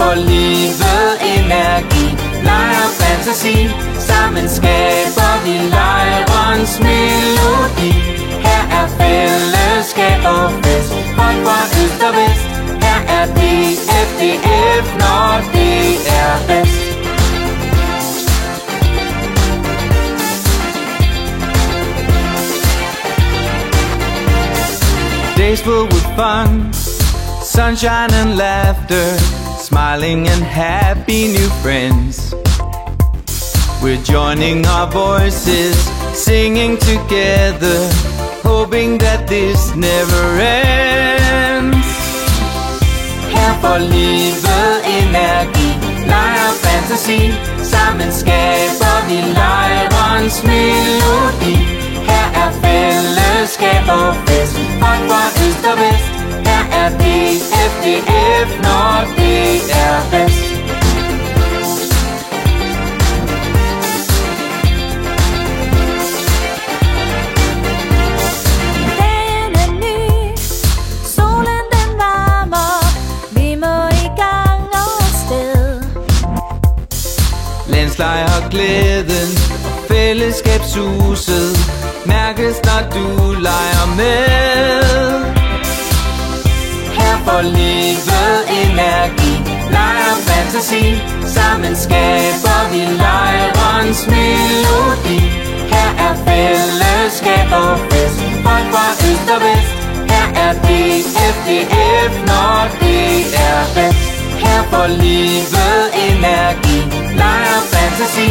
får livet energi, leger fantasi. Sammen skaber vi lejrens melodi. Her er fællesskab og fest, folk fra øst og vest. Her er DFDF, når det er bedst. Days full with fun, sunshine and laughter, smiling and happy new friends. We're joining our voices, singing together, hoping that this never ends. Her får livet energi, leger fantasi. Sammen skaber vi lejrens melodi. Her er fællesskab og fest, folk fra øst og vest. Her er DFDF, når det er bedst. Dagen er ny, solen den varmer, vi må i gang og afsted. Landslejr glæden, fællesskabshuset mærkes, når du leger med. Her får livet energi, leger fantasi. Sammen skaber vi lejrens melodi. Her er fællesskab og fest, folk fra øst og vest. Her er DFDF, når det er bedst. Her får livet energi, leger fantasi.